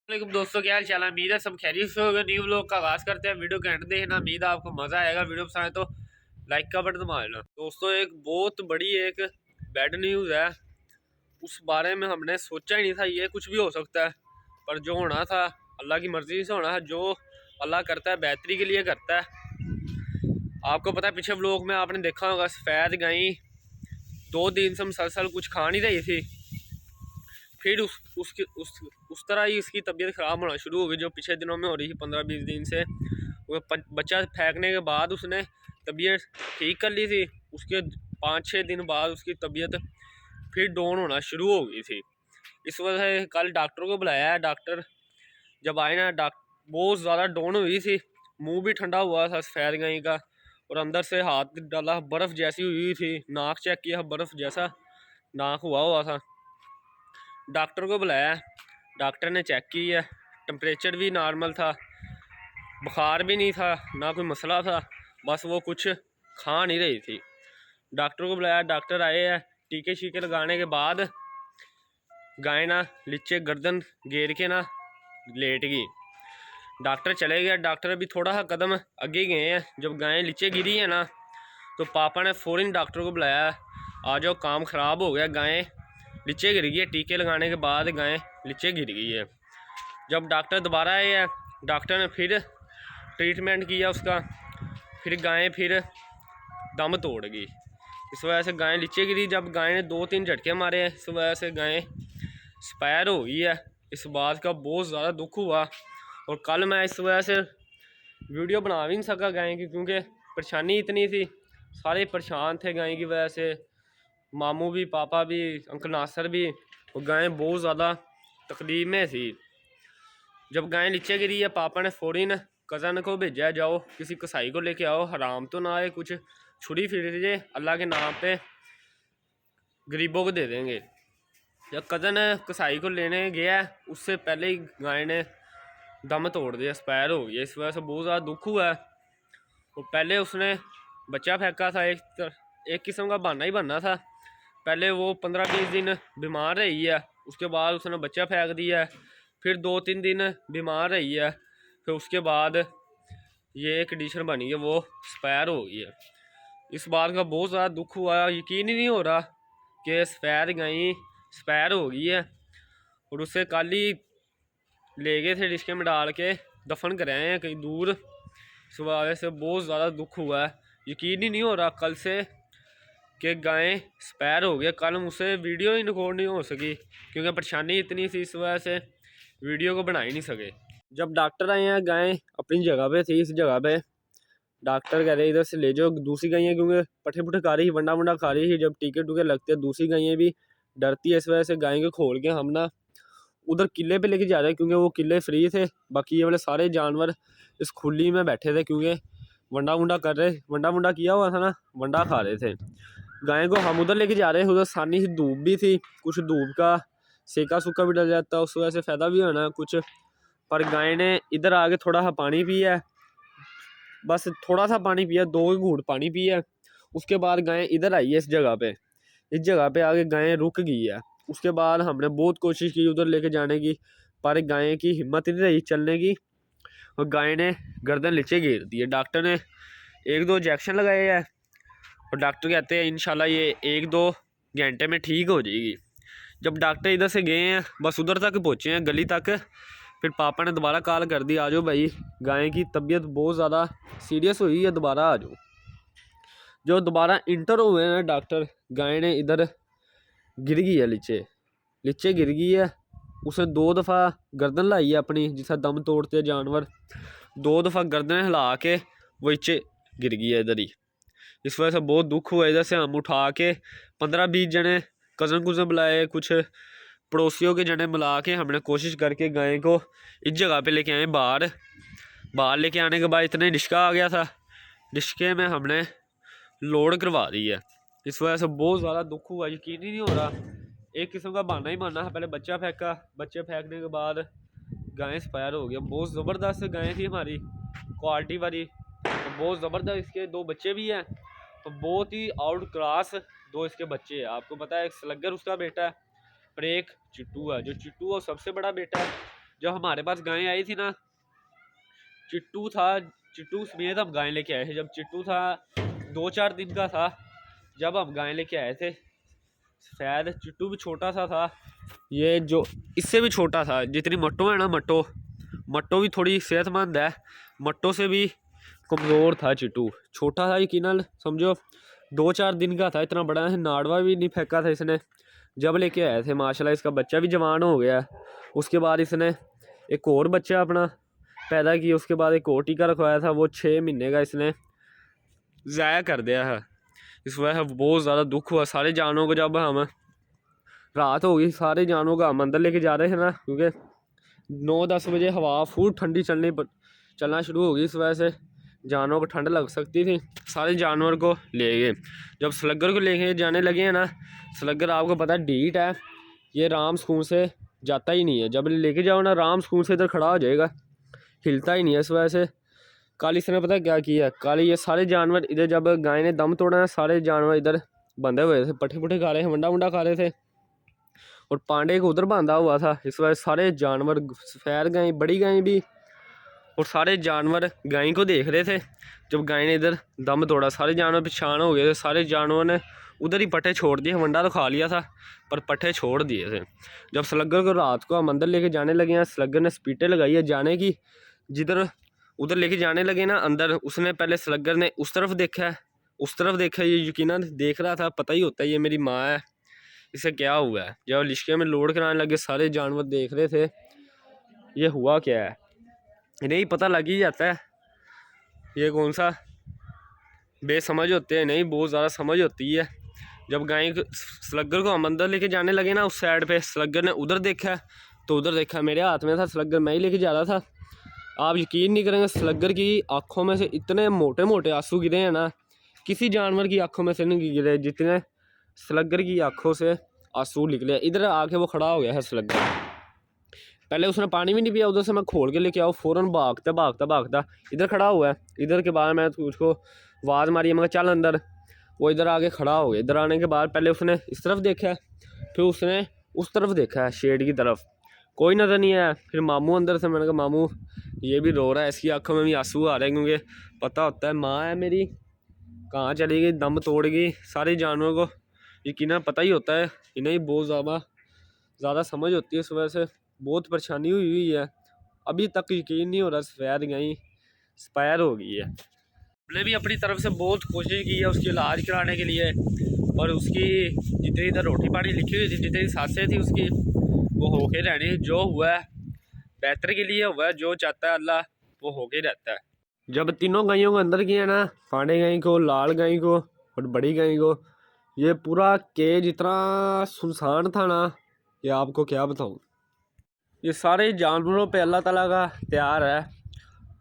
वालेकुम दोस्तों, क्या हाल चाल है। उम्मीद है सब खैरियत से होगा। न्यू व्लॉग का आगाज करते हैं। वीडियो के एंड देखना, उम्मीद है आपको मजा आएगा। वीडियो पसंद आए तो लाइक का बटन दबा देना। दोस्तों, एक बहुत बड़ी एक बैड न्यूज़ है। उस बारे में हमने सोचा ही नहीं था। ये कुछ भी हो सकता है, पर जो होना था अल्लाह की मर्जी से होना है। जो अल्लाह करता है बेहतरी के लिए करता है। आपको पता है, पिछले व्लॉग में आपने देखा होगा सफ़ेद गाय 2 दिन से मुसलसल कुछ खा नहीं रही थी। फिर उस तरह ही इसकी तबीयत ख़राब होना शुरू हो गई, जो पिछले दिनों में हो रही थी 15-20 दिन से। वो बच्चा फेंकने के बाद उसने तबीयत ठीक कर ली थी। उसके 5-6 दिन बाद उसकी तबीयत फिर डाउन होना शुरू हो गई थी। इस वजह से कल डॉक्टर को बुलाया है। डॉक्टर जब आए ना, बहुत ज़्यादा डाउन हुई थी। मुंह भी ठंडा हुआ था सफ़ेद गाय का, और अंदर से हाथ डाला, बर्फ़ जैसी हुई थी। नाक चेक किया, बर्फ़ जैसा नाक हुआ था। डॉक्टर को बुलाया, डॉक्टर ने चेक किया। टेम्परेचर भी नॉर्मल था, बुखार भी नहीं था, ना कोई मसला था। बस वो कुछ खा नहीं रही थी। डॉक्टर को बुलाया, डॉक्टर आए हैं। टीके शीके लगाने के बाद गाय ना नीचे गर्दन घेर के ना लेट गई। डॉक्टर चले गया। डॉक्टर अभी थोड़ा सा कदम आगे गए हैं। जब गाय नीचे गिरी है ना, तो पापा ने फ़ौरन डॉक्टर को बुलाया। आज जो काम ख़राब हो गया, गाय नीचे गिर गई है। टीके लगाने के बाद गाय नीचे गिर गई है। जब डॉक्टर दोबारा आए हैं, डॉक्टर ने फिर ट्रीटमेंट किया उसका। फिर गाय फिर दम तोड़ गई। इस वजह से गाय नीचे गिरी। जब गाय ने 2-3 झटके मारे हैं, इस वजह से गाय एक्सपायर हो गई है। इस बात का बहुत ज़्यादा दुख हुआ। और कल मैं इस वजह से वीडियो बना भी नहीं सका गाय की, क्योंकि परेशानी इतनी थी। सारे परेशान थे गाय की वजह से। मामू भी, पापा भी, अंकल नासर भी। और गाय बहुत ज़्यादा तकलीफ में थी। जब गाय नीचे गिरी है, पापा ने फ़ौरन कज़न को भेजा, जाओ किसी कसाई को लेके आओ, हराम तो ना आए, कुछ छुरी फिर दीजिए, अल्लाह के नाम पे गरीबों को दे देंगे। जब कज़न कसाई को लेने गया, उससे पहले ही गाय ने दम तोड़ दिया, एक्सपायर हो गया। इस वजह से बहुत ज़्यादा दुख हुआ है। और पहले उसने बच्चा फेंका था। एक किस्म का बहाना ही बनना था। पहले वो 15-20 दिन बीमार रही है, उसके बाद उसने बच्चा फेंक दिया है। फिर 2-3 दिन बीमार रही है, फिर उसके बाद ये कंडीशन बनी है, वो एक्सपायर हो गई है। इस बात का बहुत ज़्यादा दुख हुआ। यकीन ही नहीं हो रहा कि सफ़ेद गाय एक्सपायर हो गई है। और उससे कल ही ले गए थे रिश्के में डाल के, दफन कराए हैं कहीं दूर। इस वजह से बहुत ज़्यादा दुख हुआ है। यकीन ही नहीं हो रहा कल से कि गाय एक्सपायर हो गया। कल मुझसे वीडियो ही रिकॉर्ड नहीं हो सकी, क्योंकि परेशानी इतनी थी। इस वजह से वीडियो को बना ही नहीं सके। जब डॉक्टर आए हैं, गाय अपनी जगह पे थी। इस जगह पे डॉक्टर कह रहे इधर से ले जाओ दूसरी गायें, क्योंकि पट्ठे पुट्ठे खा रही थी, वंडा वंडा खा रही थी। जब टीके टूके लगते हैं, दूसरी गायें भी डरती है। इस वजह से गाय को खोल के हम ना उधर किले पे लेके जा रहे हैं, क्योंकि वो किले फ्री थे। बाकी ये वाले सारे जानवर इस खुली में बैठे थे, क्योंकि वंडा वंडा कर रहे, वंडा वंडा किया हुआ था ना, वंडा खा रहे थे। गाय को हम उधर लेके जा रहे हैं। उधर सानी से धूप भी थी, कुछ धूप का सेका सूखा भी डल जाता है, उस वजह से फ़ायदा भी होना कुछ। पर गाय ने इधर आके थोड़ा सा पानी पिया है, बस थोड़ा सा पानी पिया, 2 घूंट पानी पिया। उसके बाद गाय इधर आई है इस जगह पे। इस जगह पे आके गाय रुक गई है। उसके बाद हमने बहुत कोशिश की उधर लेके जाने की, पर गाय की हिम्मत नहीं रही चलने की, और गाय ने गर्दन नीचे गिर दी है। डॉक्टर ने 1-2 इंजेक्शन लगाए हैं, और डॉक्टर कहते हैं इंशाल्लाह ये 1-2 घंटे में ठीक हो जाएगी। जब डॉक्टर इधर से गए हैं, बस उधर तक पहुँचे हैं, गली तक। फिर पापा ने दोबारा कॉल कर दी, आ जाओ भाई, गाय की तबीयत बहुत ज़्यादा सीरियस हुई है, दोबारा आ जाओ। जो दोबारा इंटर हुए हैं डॉक्टर, गाय ने इधर गिर गई है, नीचे गिर गई है। उसने 2 दफ़ा गर्दन लाई है अपनी, जिसे दम तोड़ते हैं जानवर। 2 दफ़ा गर्दन हिला के वो नीचे गिर गई है इधर ही। इस वजह से बहुत दुख हुआ। इधर से हम उठा के 15-20 जने कज़न कुज़न बुलाए, कुछ पड़ोसियों के जने बुला के हमने कोशिश करके गाय को इस जगह पे लेके आए बाहर लेके आने के बाद इतने रिश्का आ गया था, रिश्के में हमने लोड करवा दी है। इस वजह से बहुत ज़्यादा दुख हुआ। यकीन ही नहीं हो रहा। एक किस्म का बहाना ही मानना है। पहले बच्चा फेंका, बच्चे फेंकने के बाद गाय एक्सपायर हो गया। बहुत ज़बरदस्त गाय थी हमारी, क्वालिटी वाली, तो बहुत ज़बरदस्त। इसके 2 बच्चे भी हैं, तो बहुत ही आउट क्लास 2 इसके बच्चे हैं। आपको पता है, एक स्लगर उसका बेटा है, और एक चिट्टू है। जो चिट्टू है सबसे बड़ा बेटा है, जब हमारे पास गाय आई थी ना, चिट्टू था, चिट्टू समेत हम गाय लेके आए थे। जब चिट्टू था 2-4 दिन का था जब हम गाय लेके आए थे। शायद चिट्टू भी छोटा सा था, ये जो इससे भी छोटा था। जितनी मट्टो है ना, मट्टो भी थोड़ी सेहतमंद है, मट्टो से भी कमज़ोर था चिट्टू। छोटा था यकीनन, समझो 2-4 दिन का था, इतना बड़ा है। नाड़वा भी नहीं फेंका था इसने जब लेके आए थे। माशाल्लाह इसका बच्चा भी जवान हो गया। उसके बाद इसने एक और बच्चा अपना पैदा किया, उसके बाद एक और टीका रखवाया था, वो 6 महीने का इसने ज़ाया कर दिया है। इस वजह से बहुत ज़्यादा दुख हुआ सारे जानवरों को। जब हम रात हो गई, सारे जानवरों को हम अंदर लेके जा रहे थे ना, क्योंकि 9-10 बजे हवा फुल ठंडी चलना शुरू हो गई। इस वजह से जानवरों को ठंड लग सकती थी। सारे जानवर को ले गए। जब स्लगर को लेके जाने लगे हैं ना, स्लगर आपको पता है ढीठ है, ये राम सुकून से जाता ही नहीं है। जब लेके जाओ ना, राम सुकून से इधर खड़ा हो जाएगा, हिलता ही नहीं है। इस वजह से कल इसने पता क्या किया, कल ये सारे जानवर इधर, जब गाय ने दम तोड़ा है, सारे जानवर इधर बंधे हुए थे, पट्ठे पुट्ठे खा रहे थे, वंडा खा रहे थे, और पांडे को उधर बांधा हुआ था। इस वजह से सारे जानवर, सफेद गाय, बड़ी गाय भी, और सारे जानवर गाय को देख रहे थे। जब गाय ने इधर दम तोड़ा, सारे जानवर परेशान हो गए थे। सारे जानवरों ने उधर ही पट्ठे छोड़ दिए, वंडा तो खा लिया था पर पट्ठे छोड़ दिए थे। जब स्लगर को रात को हम अंदर लेके जाने लगे हैं, स्लगर ने स्पीटें लगाई है जाने की, जिधर उधर लेके जाने लगे ना अंदर, उसने पहले स्लगर ने उस तरफ देखा, ये यकीनन देख रहा था, पता ही होता है ये मेरी माँ है, इसे क्या हुआ है। जब लिश्के में लोड कराने लगे, सारे जानवर देख रहे थे ये हुआ क्या है। नहीं पता लग ही जाता है ये कौन सा बेसमझ होते हैं, नहीं बहुत ज़्यादा समझ होती है। जब गाय स्लगर को हम अंदर लेके जाने लगे ना, उस साइड पे स्लगर ने उधर देखा, तो उधर देखा मेरे हाथ में था स्लगर, मैं ही लेके जा रहा था। आप यकीन नहीं करेंगे, स्लगर की आँखों में से इतने मोटे मोटे आंसू गिरे हैं ना, किसी जानवर की आँखों में से नहीं गिरे जितने स्लगर की आँखों से आंसू निकले। इधर आके वो खड़ा हो गया है स्लगर। पहले उसने पानी भी नहीं पिया, उधर से मैं खोल के लेके आओ, फ़ौरन भागता इधर खड़ा हुआ है। इधर के बाद मैं उसको आवाज़ मारी, मैं चल अंदर। वो इधर आके खड़ा हो गया। इधर आने के बाद पहले उसने इस तरफ देखा, फिर उसने उस तरफ देखा है, शेड की तरफ, कोई नज़र नहीं आया। फिर मामू अंदर से, मैंने कहा मामू ये भी रो रहा है, इसकी आंखों में भी आंसू आ रहे हैं, क्योंकि पता होता है माँ है मेरी, कहाँ चली गई, दम तोड़ गई। सारे जानवरों को यकीनन पता ही होता है, इन्हें ही बहुत ज़्यादा समझ होती है। इस वजह से बहुत परेशानी हुई है। अभी तक यकीन नहीं हो रहा सफ़ेद गाय एक्सपायर हो गई है। हमने भी अपनी तरफ से बहुत कोशिश की है उसकी इलाज कराने के लिए, और उसकी जितनी इधर रोटी पानी लिखी हुई थी, जितनी सांसें थी उसकी, वो होके रहनी। जो हुआ है बेहतर के लिए हुआ है, जो चाहता है अल्लाह वो होके रहता है। जब तीनों गायों को अंदर किया ना, पांडे गाय को, लाल गाय को और बड़ी गाय को, ये पूरा केज इतना सुनसान था ना, ये आपको क्या बताऊँ। ये सारे जानवरों पे अल्लाह ताला का प्यार है,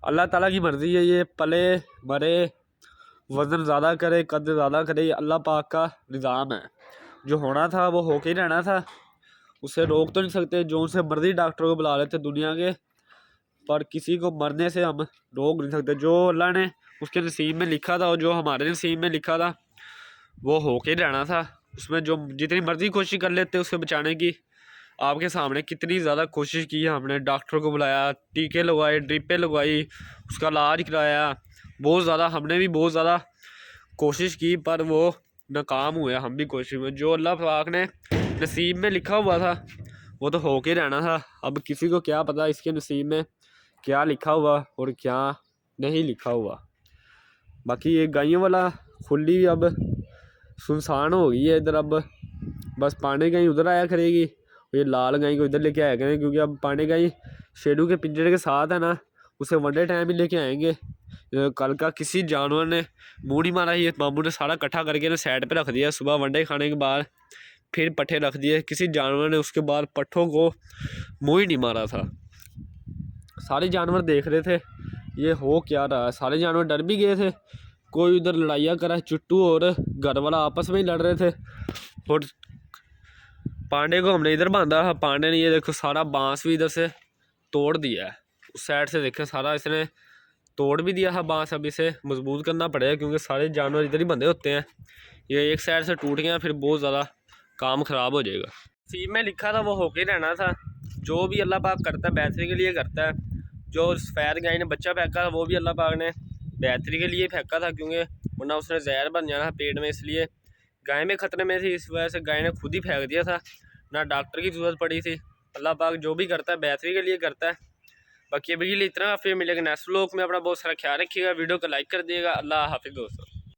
अल्लाह ताला की मर्ज़ी है। ये पले मरे, वज़न ज़्यादा करे, कद ज़्यादा करे, ये अल्लाह पाक का निज़ाम है। जो होना था वो होके ही रहना था, उसे रोक तो नहीं सकते। जो उनसे मर्जी डॉक्टरों को बुला लेते दुनिया के, पर किसी को मरने से हम रोक नहीं सकते। जो अल्लाह ने उसके नसीब में लिखा था और जो हमारे नसीब में लिखा था वो होके रहना था। उसमें जो जितनी मर्जी कोशिश कर लेते उसे बचाने की, आपके सामने कितनी ज़्यादा कोशिश की है हमने। डॉक्टर को बुलाया, टीके लगवाए, ड्रिपें लगवाई, उसका इलाज कराया, बहुत ज़्यादा हमने भी बहुत ज़्यादा कोशिश की, पर वो नाकाम हुए हम भी कोशिश में। जो अल्लाह पाक ने नसीब में लिखा हुआ था वो तो होके रहना था। अब किसी को क्या पता इसके नसीब में क्या लिखा हुआ और क्या नहीं लिखा हुआ। बाकी ये गायों वाला खुली अब सुनसान हो गई है इधर। अब बस पांडे गाय उधर आया करेगी, ये लाल गाय को इधर लेके आया करें, क्योंकि अब पांडे गाय शेडू के पिंजरे के साथ है ना, उसे वनडे टाइम ही लेके आएंगे। कल का किसी जानवर ने मुँह नहीं मारा, ये मामू ने सारा इकट्ठा करके ना साइड पे रख दिया। सुबह वनडे खाने के बाद फिर पट्ठे रख दिए, किसी जानवर ने उसके बाद पट्ठों को मुँह ही नहीं मारा था। सारे जानवर देख रहे थे ये हो क्या रहा है। सारे जानवर डर भी गए थे, कोई उधर लड़ाइयाँ करा, चिट्टू और घर वाला आपस में ही लड़ रहे थे। और पांडे को हमने इधर बांधा था, पांडे ने ये देखो सारा बांस भी इधर से तोड़ दिया है। उस साइड से देखे सारा इसने तोड़ भी दिया था बांस। अब इसे मजबूत करना पड़ेगा, क्योंकि सारे जानवर इधर ही बंधे होते हैं। ये एक साइड से टूट गया फिर बहुत ज़्यादा काम ख़राब हो जाएगा। नसीब में लिखा था वो होके रहना था, जो भी अल्लाह पाक करता है बेहतरी के लिए करता है। जो सफ़ेद गाय ने बच्चा फेंका था वो भी अल्लाह पाक ने बेहतरी के लिए फेंका था, क्योंकि वरना उसने जहर बन जाना पेट में, इसलिए गाय में ख़तरे में थी, इस वजह से गाय ने खुद ही फेंक दिया था, ना डॉक्टर की ज़रूरत पड़ी थी। अल्लाह पाक जो भी करता है बेहतरी के लिए करता है। बाकी अभी के लिए इतना, फिर मिलेगा नेक्स्ट व्लॉग में। अपना बहुत सारा ख्याल रखिएगा, वीडियो को लाइक कर दिएगा। अल्लाह हाफिज़ दोस्तों।